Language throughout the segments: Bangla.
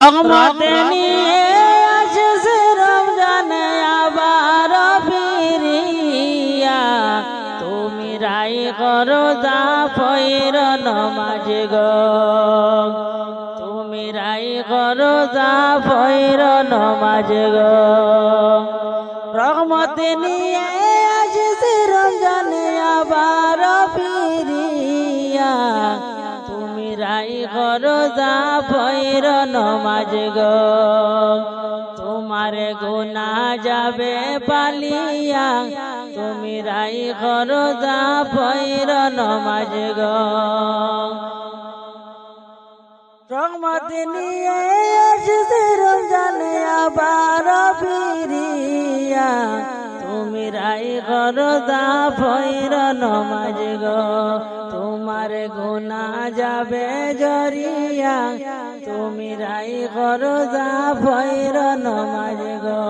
রহমতে নিয়ে আসছে রমজানে আবার ফিরিয়া, তুমি রাই করো জাফর নামাজ গো, তুমি রাই করো জাফর নামাজ গো। রহমতে নিয়ে আসছে রমজানে আবার ফিরিয়া, তুমি রাই করো জাফর নামাজ গো। তোমার গুনাহ যাবে পালিয়া, তুমি রাই করো জাফর নামাজ গো। রহমত নিয়ে আসছে রমজানে আবার ফিরিয়া, তুমি রাই করো জাফর নামাজ গো। তোমার গুনাহ যাবে জরিয়া, তুমি রাই করো জাফর নামাজ গো।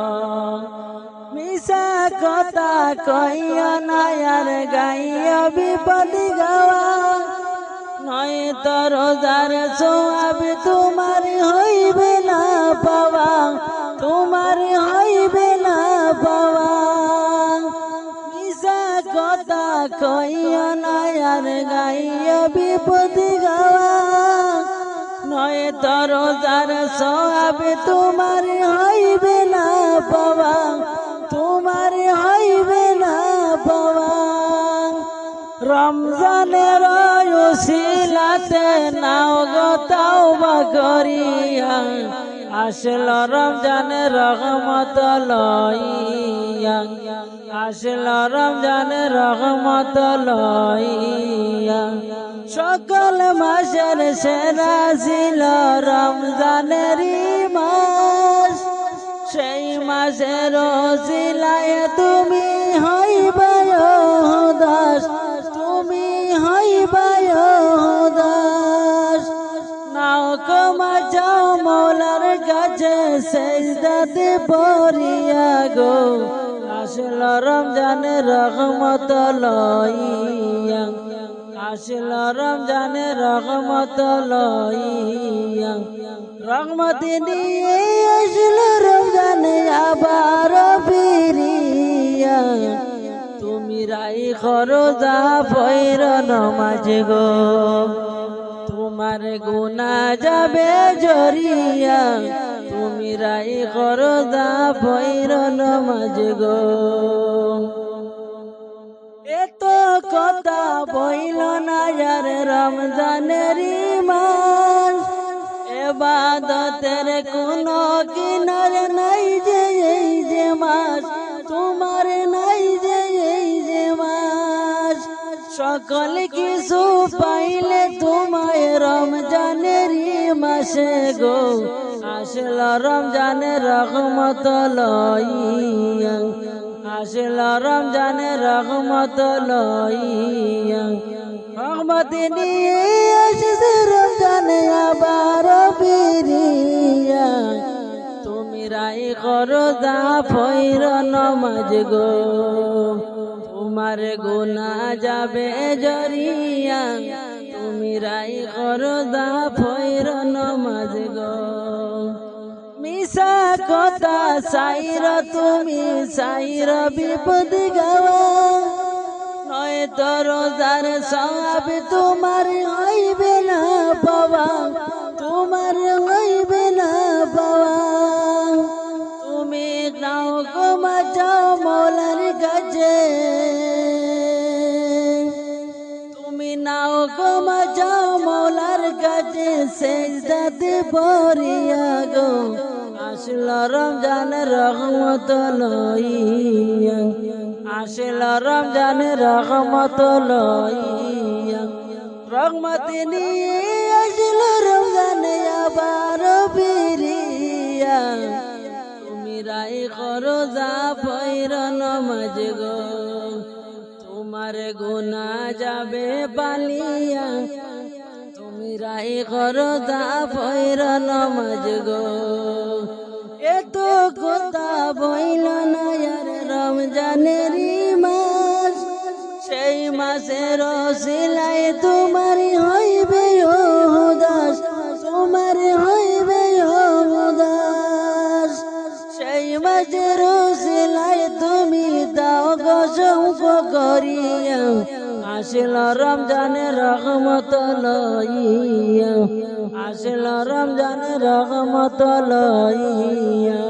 মিশা কথা কইও না আর গাইও বিপদ গাওয়া, নয় তো রোজার সোয়াব তোমার হইবে না পাওয়া, তোমার হইবে না পাওয়া। মিশা কথা কইও না আর গাইও বিপদ গাওয়া, নয় তো রোজার সোয়াব তোমার হইবে না পাওয়া, তোমার হইবে না পাওয়া। রমজানের উসিলাতে নাও গো তাওবা করিয়া, আসলো রমজানের রহমত লইয়া, আসলো রমজানের রহমত লইয়া। সকল মাসের সেরা ছিল রমজানেরই মাস, সেই মাসের উসিলায় তুমি হইবে উদাস, তুমি হইবে উদাস। নাও ক্ষমা চাও মৌলার কাছে সেজদাতে পড়িয়া গো, আসলো রমজানের রহমত লইয়া, আসলো রমজানের রহমত লইয়া। রহমত নিয়ে আসলো রমজানে আবার ফিরিয়া, তুমি রাই করো জাফর নামাজ গো। তোমার গুনাহ যাবে জরিয়া, তুমি রাই করো জাফর নামাজ গো। এত কথা বইল না যার রমজানেরই মাস, ইবাদতের কোনো কিনার নাই যে এই যে মাস, তোমার নাই যে এই যে মাস। সকল কিছু পাইলে তোমায় রমজানেরই মাসে গো, আসলো রমজানের রহমত লইয়া, আসলো রমজানের রহমত লইয়া। রহমত নিয়ে আসছে রমজানে আবার ফিরিয়া, তুমি রাই করো জাফর নামাজ গো। তোমার গুনাহ যাবে জরিয়া, তুমি রাই করো জাফর নামাজ গো। মিশা কথা সাইর তুমি সাইর বিপদ গাওয়া, নয় তো রোজার সওয়াব তোমার হইবে না পাওয়া, তোমার হইবে না পাওয়া। তুমি নাও ক্ষমা চাও মৌলার কাছে, তুমি নাও ক্ষমা চাও মৌলার কাছে সেজদাতে পড়িয়া গো, আসলো রমজানের রহমত লইয়া, আসলো রমজানের রহমত লইয়া। রহমত নিয়ে আসলো রমজানে আবার ফিরিয়া, তুমি রাই করো জাফর নামাজ গো। তোমার গুনাহ যাবে পালিয়া, তুমি রাই করো জাফর নামাজ গো। এত কথা বইল না আর রমজানেরই মাস, সেই মাসের উসিলায় তোমার হইবে উদাস, তোমার হইবে সৌক করিয়া আসিল রমজানের রহমত লইয়া আসিল রমজানের রহমত লইয়া